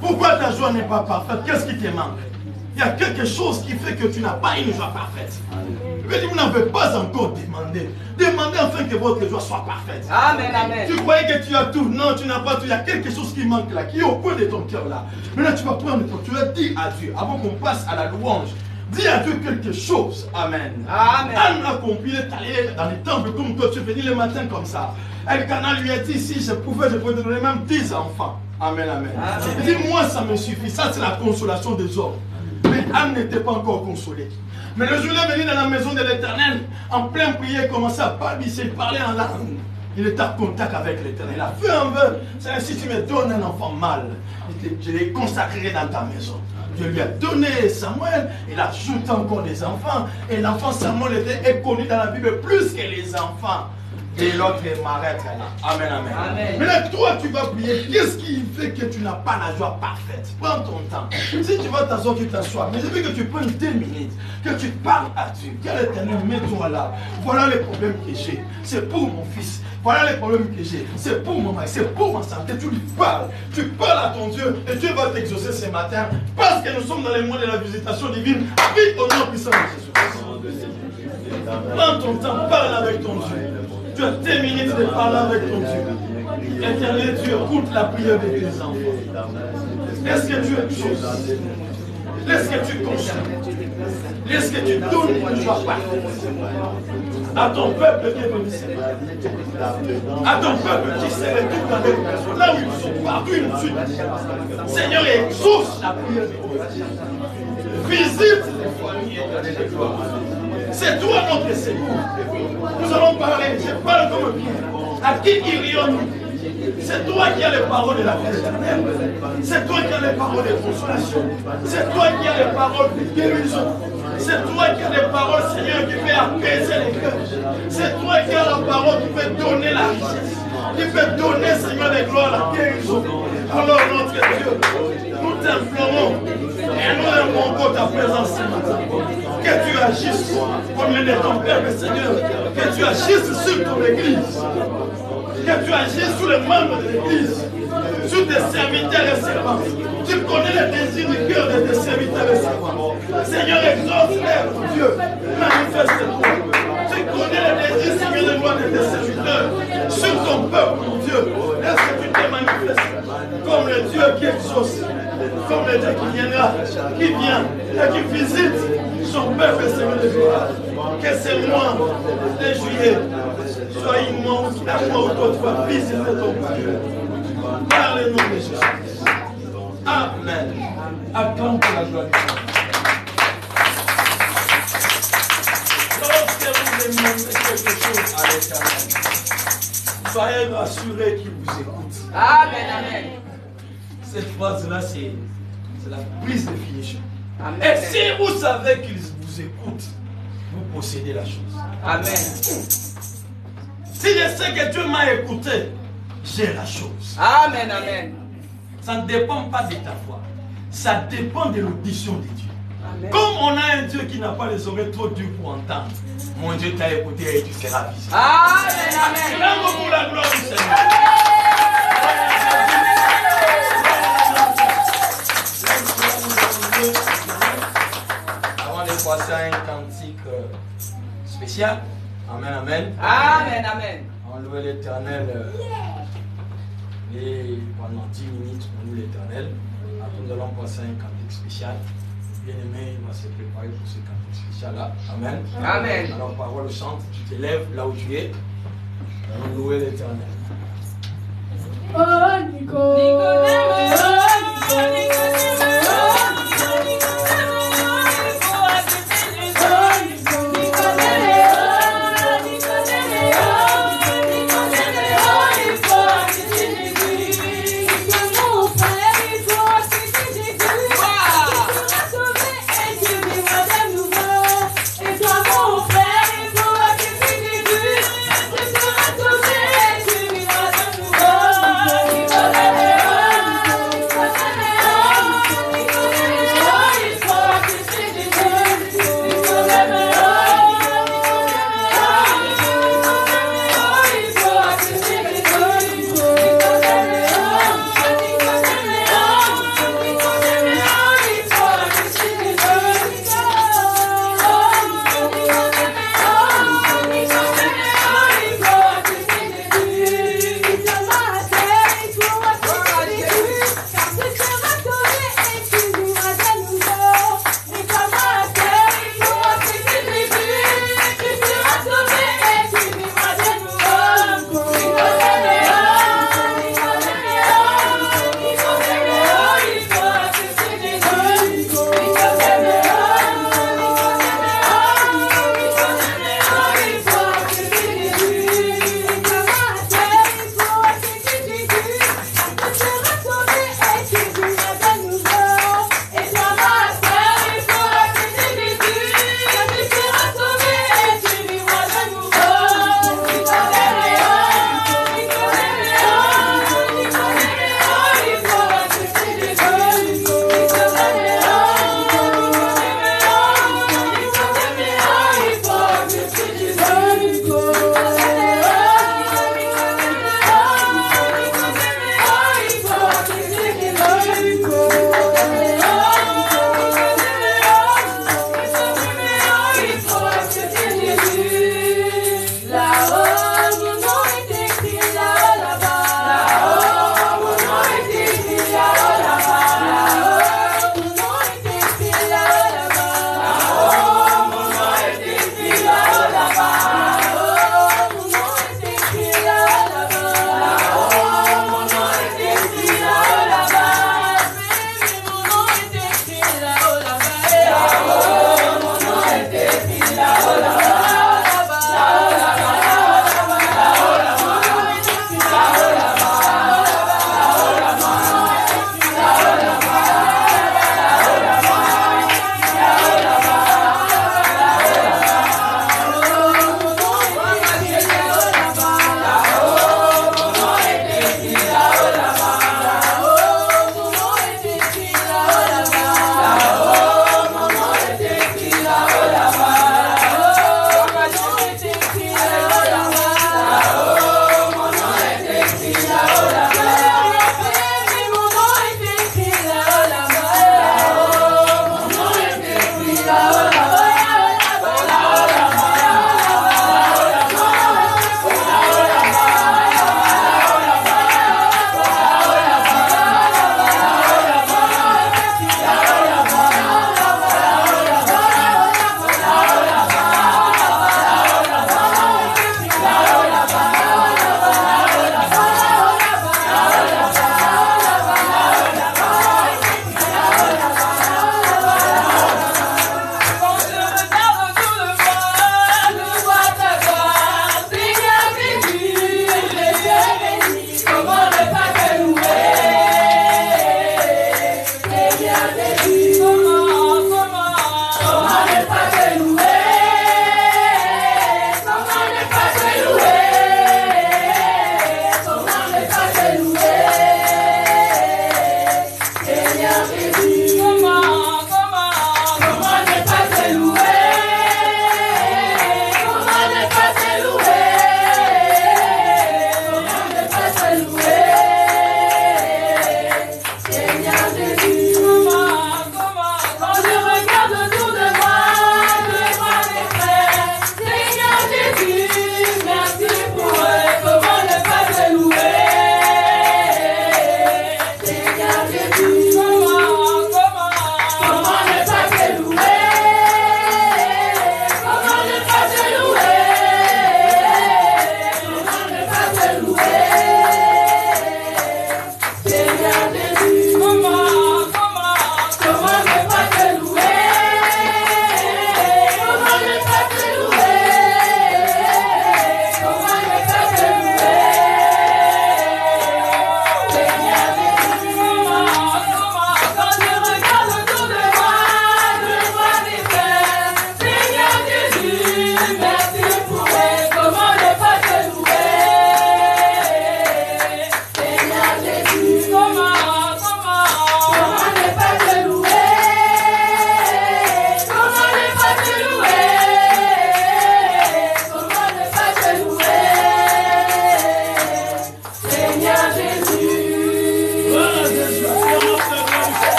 Pourquoi ta joie n'est pas parfaite? Qu'est-ce qui te manque? Il y a quelque chose qui fait que tu n'as pas une joie parfaite. Je veux dire, vous n'avez pas encore demandé. Demandez afin que votre joie soit parfaite. Amen, amen. Tu croyais que tu as tout. Non, tu n'as pas tout. Il y a quelque chose qui manque là, qui est au coin de ton cœur là. Maintenant, tu vas prendre ton. Tu vas dire à Dieu, avant qu'on passe à la louange, dis à Dieu quelque chose. Amen. Amen. Anne a compris d'aller dans les temples comme toi. Tu es venu le matin comme ça. Elkanah lui a dit, si je pouvais te donner même 10 enfants. Amen, amen. Dis-moi, ça me suffit. Ça, c'est la consolation des hommes. Mais Anne n'était pas encore consolée. Mais le jour là, venu dans la maison de l'Éternel, en pleine prière, il commençait à balbutier, il parlait en langue. Il était en contact avec l'Éternel. Il a fait un vœu. C'est ainsi que tu me donnes un enfant mâle. Je l'ai consacré dans ta maison. Dieu lui a donné Samuel. Il a ajouté encore des enfants. Et l'enfant Samuel est connu dans la Bible plus que les enfants. Et l'autre est m'arrête là. Amen, amen. Amen. Maintenant, toi, tu vas prier. Qu'est-ce qui fait que tu n'as pas la joie parfaite? Prends ton temps. Si tu vas t'asseoir, tu t'assois. Mais je veux que tu prennes 2 minutes. Que tu parles à Dieu. Quel Éternel, mets-toi là. Voilà les problèmes que j'ai. C'est pour mon fils. Voilà les problèmes que j'ai. C'est pour mon mari. C'est pour ma santé. Tu lui parles. Tu parles à ton Dieu. Et Dieu va t'exaucer ce matin. Parce que nous sommes dans les mois de la visitation divine. Vite au nom puissant de Jésus. Prends ton temps. Parle avec ton Dieu. Tu as 2 minutes de parler avec ton Dieu. Éternel Dieu, écoute la prière de tes enfants. Laisse que tu exauces. Laisse que tu consoles. Laisse que tu donnes une joie parfaite à ton peuple qui est venu servir. À ton peuple qui se retrouve dans les maisons. Là où ils sont, partout une suite. Seigneur, exauce la prière de Dieu. Visite les familles et les gloires. C'est toi notre Seigneur. Nous allons parler, je parle comme Pierre. À qui irions-nous? C'est toi qui as les paroles de la vie éternelle. C'est toi qui as les paroles de consolation. C'est toi qui as les paroles de guérison. C'est toi qui as des paroles, Seigneur, qui fait apaiser les cœurs. C'est toi qui as la parole qui peut donner la richesse. Qui peut donner, Seigneur, des gloires, la guérison. Alors, notre Dieu, nous t'implorons et nous aimons ta présence ce matin. Que tu agisses comme l'un de ton Père, Seigneur. Que tu agisses sur ton Église. Que tu agisses sur les membres de l'Église. Sur tes serviteurs et servants. Tu connais les désirs du cœur de tes serviteurs et servants. Seigneur, exauce-les, mon Dieu. Manifeste-toi. Tu connais les désirs, Seigneur, de gloire de tes serviteurs. Sur ton peuple, mon Dieu. Est-ce que tu te manifestes comme le Dieu qui exauce, comme le Dieu qui viendra, qui vient et qui visite son peuple, Seigneur de gloire. Que ce mois de juillet soit immense, un mois où toi tu vas visiter ton peuple. Par le nom de Jésus. Amen. Acclame pour la gloire de Dieu. Lorsque vous demandez quelque chose à l'Éternel, soyez rassurés qu'il vous écoute. Amen, amen. Cette phrase-là, c'est la prise de finition. Amen. Et si vous savez qu'il vous écoute, vous possédez la chose. Amen. Si je sais que Dieu m'a écouté, j'ai la chose. Amen, amen. Ça ne dépend pas de ta foi. Ça dépend de l'audition de Dieu. Amen. Comme on a un Dieu qui n'a pas les oreilles trop dures pour entendre, mon Dieu t'a écouté et tu seras visité. Amen, amen. Acclame pour la gloire du Seigneur. Avant de passer à un cantique spécial, amen, amen. Amen, amen. On loue l'Éternel et pendant 10 minutes, on loue l'Éternel. Après, nous allons passer à un cantique spécial. Bien-aimé, il va se préparer pour ce cantique spécial-là. Amen. Amen. Alors, parole chante, tu te lèves là où tu es. On loue l'Éternel. Oh, Nico. Oh,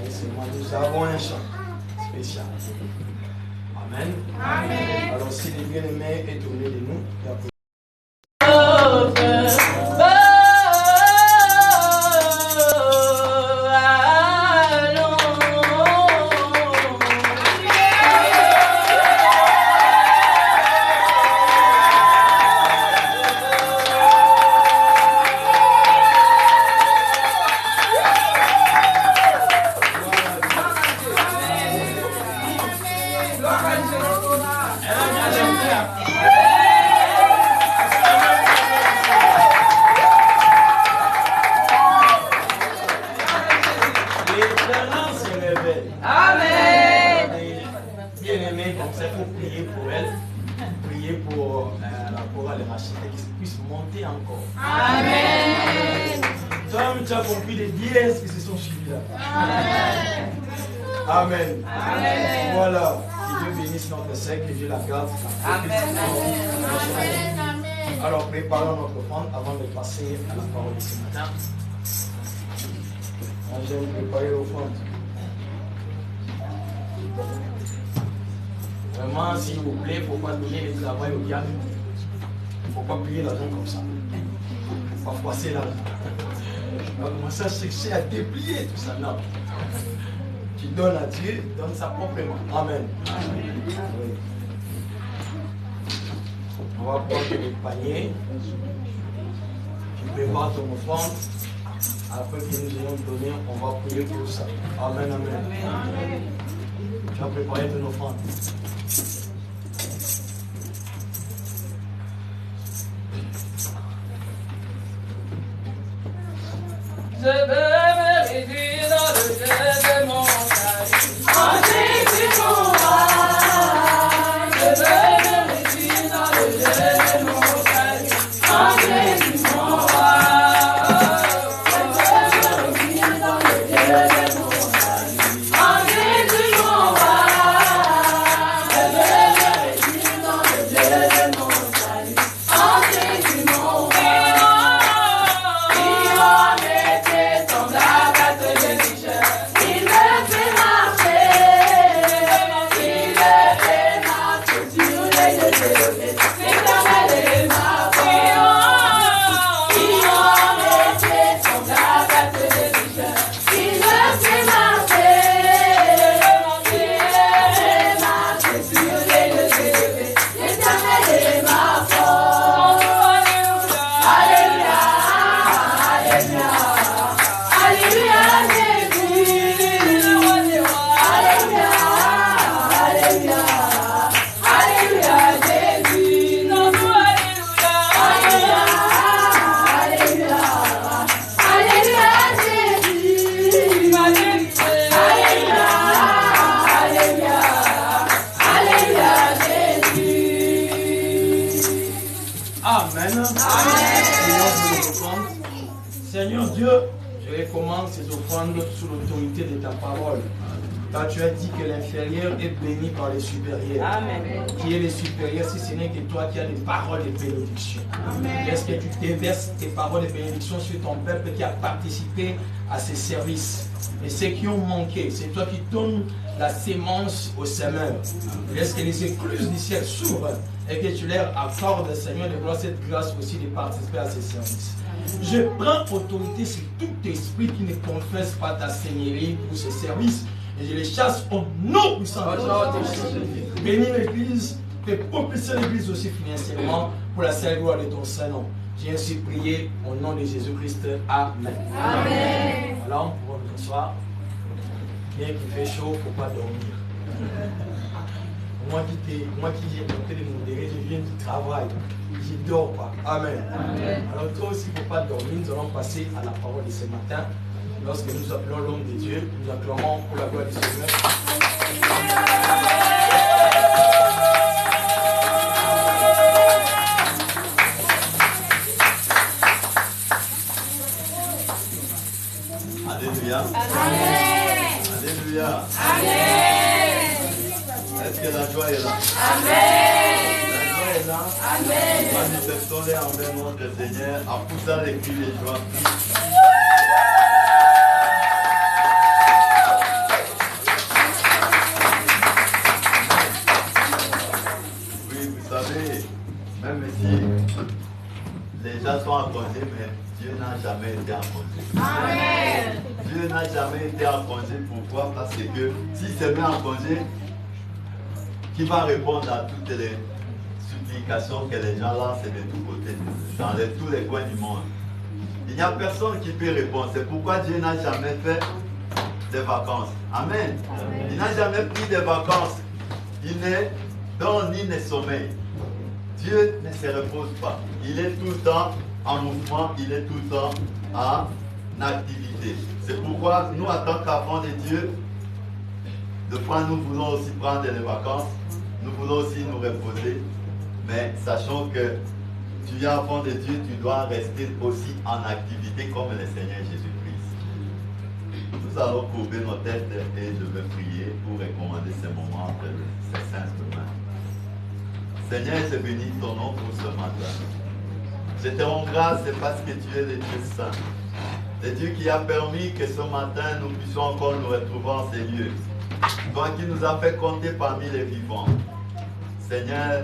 Nous avons un chant spécial. Amen. Amen. Alors, si les bien-aimés est tourné de nous, Amen. Amen. Voilà. Que Dieu bénisse notre sec, que Dieu la garde. Amen. Amen. Alors, préparons notre offrande avant de passer à la parole de ce matin. J'aime préparer l'offrande. Vraiment, s'il vous plaît, il ne faut pas donner le travail au diable. Il ne faut pas plier l'argent comme ça. Il ne faut pas froisser l'argent. On va commencer à chercher à déplier tout ça. Non. Tu donnes à Dieu, donne ça proprement. Amen. Amen. Oui. On va prendre le panier. Tu prépares ton offrande. Après que nous ayons donné, on va prier pour ça. Amen, amen. Amen. Tu vas préparer ton offrande. Je veux me réduire dans le jeu de mon salut. En Jésus mon roi. Je veux me réduire dans le jeu de mon salut. En Jésus mon roi. Je veux me réduire dans le jeu de mon salut. En Jésus mon roi. Je veux me réduire dans le jeu de mon salut. En Jésus mon roi. Seigneur Dieu, je recommande ces offrandes sous l'autorité de ta parole. Car tu as dit que l'inférieur est béni par les supérieurs. Amen. Qui est le supérieur si ce n'est que toi qui as des paroles de bénédiction. Est-ce que tu déverses tes paroles de bénédiction sur ton peuple qui a participé à ces services? Et ceux qui ont manqué, c'est toi qui donnes la sémence aux semeurs. Laisse que les écluses du ciel s'ouvrent et que tu leur accordes, Seigneur, de voir cette grâce aussi de participer à ces services. Je prends autorité sur tout esprit qui ne confesse pas ta seigneurie pour ce service et je les chasse au nom puissant de Jésus. Bénis l'église, fais propulser l'église aussi financièrement pour la seule gloire de ton Saint-Nom. J'ai ainsi prié au nom de Jésus-Christ. Amen. Amen. Voilà, on pourra nous asseoir. Bien qu'il fait chaud, il ne faut pas dormir. Moi qui j'ai tenté de modérer, je viens du travail. Je ne dors pas. Amen. Amen. Alors toi aussi, il ne faut pas dormir. Nous allons passer à la parole de ce matin. Lorsque nous appelons l'homme de Dieu, nous acclamons pour la gloire du Seigneur. Alléluia. Amen. Alléluia. Amen. Est-ce que la joie est là? Amen. La joie est là. Amen. Manifestons-les envers notre Seigneur en poussant les cris de joie. congé, mais Dieu n'a jamais été en congé. Amen. Dieu n'a jamais été en congé. Pourquoi? Parce que s'il se met en congé, qui va répondre à toutes les supplications que les gens lancent de tous côtés, dans tous les coins du monde? Il n'y a personne qui peut répondre. C'est pourquoi Dieu n'a jamais fait des vacances. Amen. Il n'a jamais pris des vacances. Il n'est dans ni ne sommeil. Dieu ne se repose pas. Il est tout le temps en mouvement, il est tout le temps en activité. C'est pourquoi nous, en tant qu'enfants de Dieu, de fois nous voulons aussi prendre des vacances, nous voulons aussi nous reposer, mais sachant que tu es enfant de Dieu, tu dois rester aussi en activité comme le Seigneur Jésus-Christ. Nous allons courber nos têtes et je vais prier pour recommander ces moments de ces saintes mains. Seigneur, je bénis ton nom pour ce matin. Je te rends grâce parce que tu es le Dieu saint. Le Dieu qui a permis que ce matin nous puissions encore nous retrouver en ces lieux. Toi qui nous as fait compter parmi les vivants. Seigneur,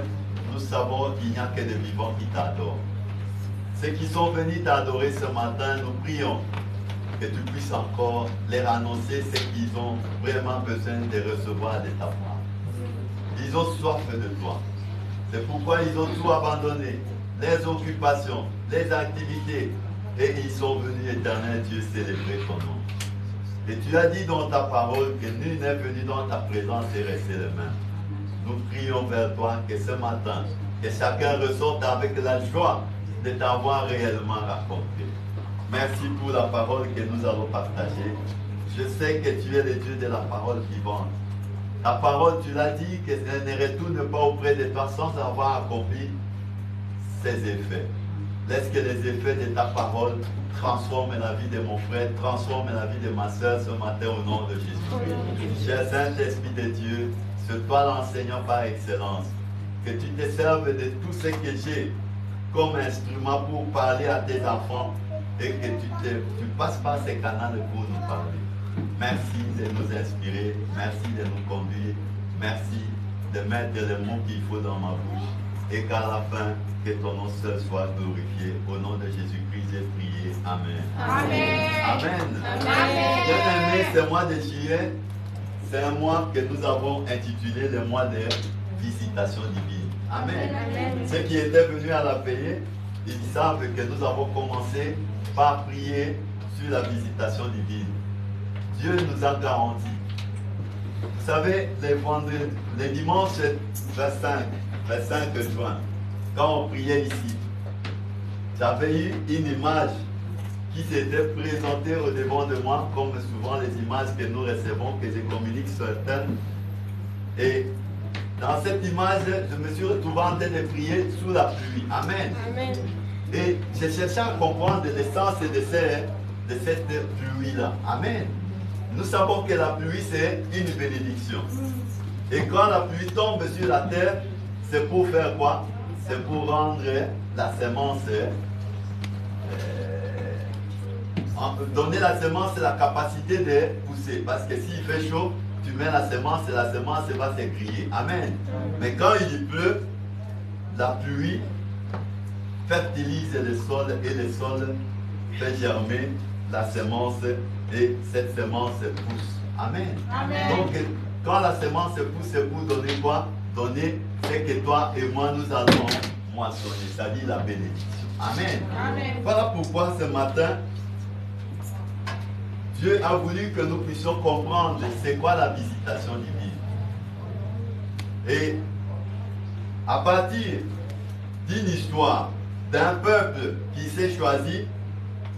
nous savons qu'il n'y a que des vivants qui t'adorent. Ceux qui sont venus t'adorer ce matin, nous prions que tu puisses encore leur annoncer ce qu'ils ont vraiment besoin de recevoir de ta part. Ils ont soif de toi. C'est pourquoi ils ont tout abandonné, les occupations, les activités, et ils sont venus, éternel Dieu, célébrer ton nom. Et tu as dit dans ta parole que nul n'est venu dans ta présence et rester les mains. Nous prions vers toi que ce matin, que chacun ressorte avec la joie de t'avoir réellement raconté. Merci pour la parole que nous allons partager. Je sais que tu es le Dieu de la parole vivante. Ta parole, tu l'as dit, qu'elle ne retourne pas auprès de toi sans avoir accompli ses effets. Laisse que les effets de ta parole transforment la vie de mon frère, transforment la vie de ma soeur ce matin au nom de Jésus-Christ. Cher Saint-Esprit de Dieu, c'est toi l'enseignant par excellence. Que tu te serves de tout ce que j'ai comme instrument pour parler à tes enfants et que tu passes par ces canaux pour nous parler. Merci de nous inspirer, merci de nous conduire, merci de mettre les mots qu'il faut dans ma bouche et qu'à la fin, que ton nom seul soit glorifié. Au nom de Jésus-Christ, j'ai prié. Amen. Amen. Amen. Amen. Bien-aimé, ce mois de juillet, c'est un mois que nous avons intitulé le mois de visitation divine. Amen. Amen. Ceux qui étaient venus à la paix, ils savent que nous avons commencé par prier sur la visitation divine. Dieu nous a garanti. Vous savez, les dimanches 25 juin, quand on priait ici, j'avais eu une image qui s'était présentée au devant de moi, comme souvent les images que nous recevons, que je communique certaines. Et dans cette image, je me suis retrouvé en train de prier sous la pluie. Amen. Amen. Et j'ai cherché à comprendre l'essence de cette pluie-là. Amen. Nous savons que la pluie, c'est une bénédiction. Et quand la pluie tombe sur la terre, c'est pour faire quoi? C'est pour rendre la semence, donner la semence la capacité de pousser. Parce que s'il fait chaud, tu mets la semence et la semence va se griller. Amen. Mais quand il pleut, la pluie fertilise le sol et le sol fait germer la semence et cette semence pousse. Amen. Amen. Donc, quand la semence pousse, c'est pour donner quoi? Donner ce que toi et moi nous allons moissonner, c'est-à-dire la bénédiction. Amen. Amen. Voilà pourquoi ce matin, Dieu a voulu que nous puissions comprendre c'est quoi la visitation divine. Et à partir d'une histoire d'un peuple qui s'est choisi,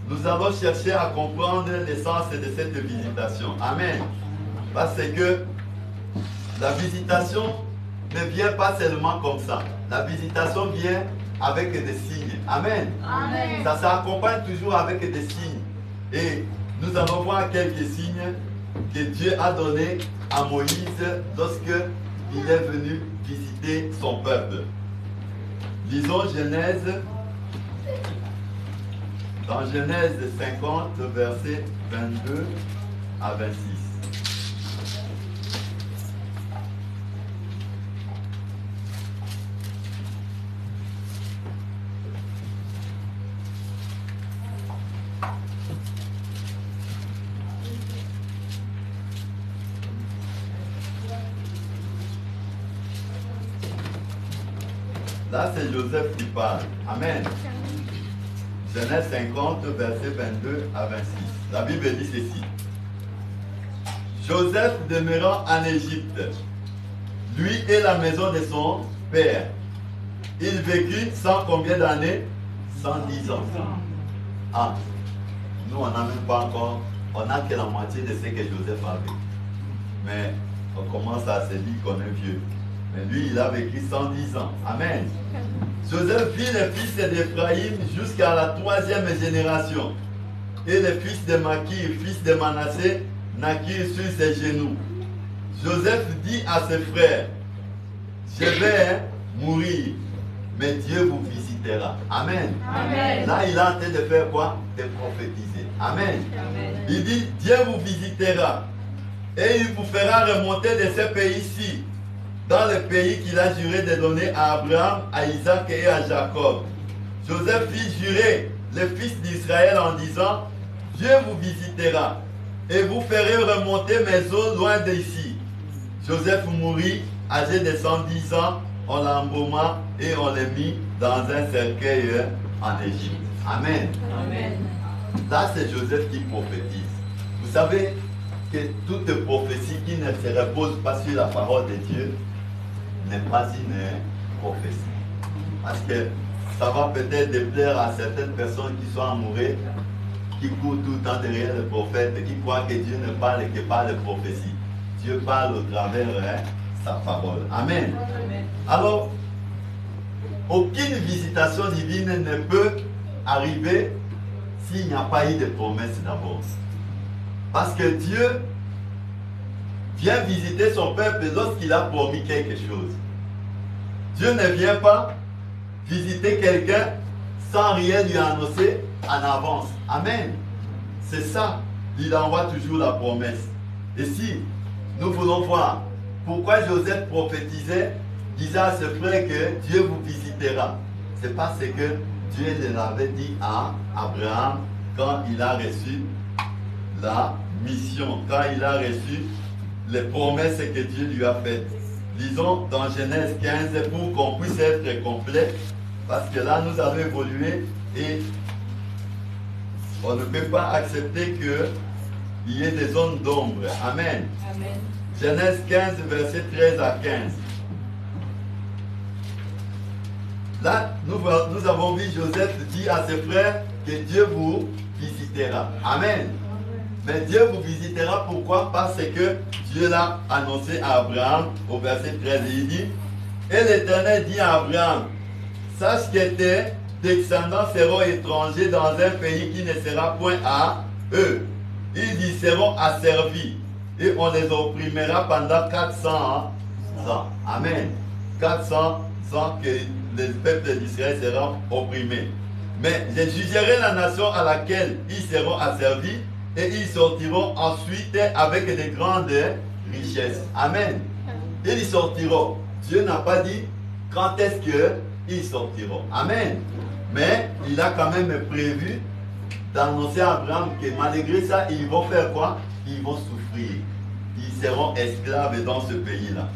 nous allons chercher à comprendre l'essence de cette visitation. Amen. Parce que la visitation ne vient pas seulement comme ça. La visitation vient avec des signes. Amen. Amen. Ça s'accompagne toujours avec des signes. Et nous allons voir quelques signes que Dieu a donnés à Moïse lorsque il est venu visiter son peuple. Lisons Genèse. Dans Genèse 50, versets 22 à 26. Là, c'est Joseph qui parle. Amen. Genèse 50, versets 22 à 26. La Bible dit ceci. Joseph demeurant en Égypte, lui et la maison de son père, il vécut 100 combien d'années? 110 ans. Ah, nous on n'a même pas encore, on n'a que la moitié de ce que Joseph a vécu. Mais on commence à se dire qu'on est vieux. Mais lui, il a vécu 110 ans. Amen. Joseph vit les fils d'Éphraïm jusqu'à la 3e génération. Et les fils de Makir, fils de Manassé, naquirent sur ses genoux. Joseph dit à ses frères, je vais mourir, mais Dieu vous visitera. Amen. Amen. Là, il est en train de faire quoi? De prophétiser. Amen. Amen. Il dit, Dieu vous visitera et il vous fera remonter de ce pays-ci, dans le pays qu'il a juré de donner à Abraham, à Isaac et à Jacob. Joseph fit jurer les fils d'Israël en disant, Dieu vous visitera et vous ferez remonter mes eaux loin d'ici. Joseph mourut, âgé de 110 ans, on l'embauma et on l'a mis dans un cercueil en Égypte. Amen. Amen. Là, c'est Joseph qui prophétise. Vous savez que toute prophétie qui ne se repose pas sur la parole de Dieu n'est pas une prophétie. Parce que ça va peut-être déplaire à certaines personnes qui sont amoureuses, qui courent tout le temps derrière le prophète, qui croient que Dieu ne parle que par les prophéties. Dieu parle au travers sa parole. Amen. Amen. Alors, aucune visitation divine ne peut arriver s'il n'y a pas eu de promesse d'abord. Parce que Dieu vient visiter son peuple lorsqu'il a promis quelque chose. Dieu ne vient pas visiter quelqu'un sans rien lui annoncer en avance. Amen. C'est ça. Il envoie toujours la promesse. Et si nous voulons voir pourquoi Joseph prophétisait, disait à ses frères que Dieu vous visitera, c'est parce que Dieu l'avait dit à Abraham quand il a reçu la mission, quand il a reçu les promesses que Dieu lui a faites. Lisons dans Genèse 15 pour qu'on puisse être complet, parce que là nous allons évoluer et on ne peut pas accepter qu'il y ait des zones d'ombre. Amen. Amen. Genèse 15, verset 13 à 15. Là, nous avons vu Joseph dire à ses frères que Dieu vous visitera. Amen. Mais Dieu vous visitera, pourquoi? Parce que Dieu l'a annoncé à Abraham au verset 13. Il dit, et l'Éternel dit à Abraham, sache que tes descendants seront étrangers dans un pays qui ne sera point à eux. Ils y seront asservis et on les opprimera pendant 400 ans. Amen. 400 ans que les peuples d'Israël seront opprimés. Mais je jugerai la nation à laquelle ils seront asservis et ils sortiront ensuite avec de grandes richesses. Amen. Ils y sortiront. Dieu n'a pas dit quand est-ce qu'ils sortiront. Amen. Mais il a quand même prévu d'annoncer à Abraham que malgré ça, ils vont faire quoi? Ils vont souffrir. Ils seront esclaves dans ce pays-là.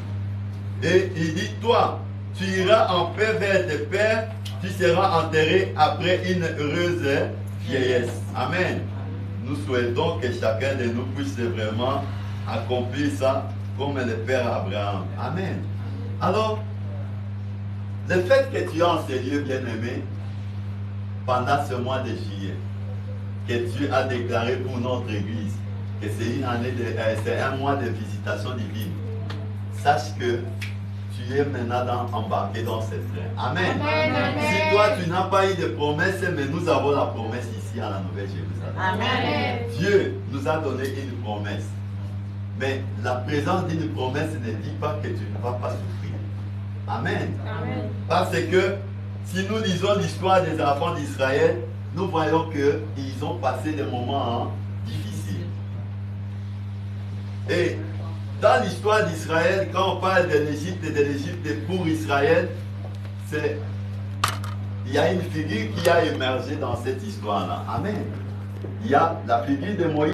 Et il dit, toi, tu iras en paix vers tes pères, tu seras enterré après une heureuse vieillesse. Amen. Nous souhaitons que chacun de nous puisse vraiment accomplir ça comme le Père Abraham. Amen. Alors, le fait que tu es en ces lieux bien-aimés pendant ce mois de juillet, que Dieu a déclaré pour notre Église que c'est un mois de visitation divine, sache que tu es maintenant embarqué dans cette train. Amen. Amen. Si toi tu n'as pas eu de promesse, mais nous avons la promesse ici à la Nouvelle Jérusalem. Amen. Dieu nous a donné une promesse. Mais la présence d'une promesse ne dit pas que tu ne vas pas souffrir. Amen. Amen. Parce que si nous lisons l'histoire des enfants d'Israël, nous voyons qu'ils ont passé des moments difficiles. Et dans l'histoire d'Israël, quand on parle de l'Égypte et de l'Égypte pour Israël, il y a une figure qui a émergé dans cette histoire-là. Amen. Il y a la figure de Moïse.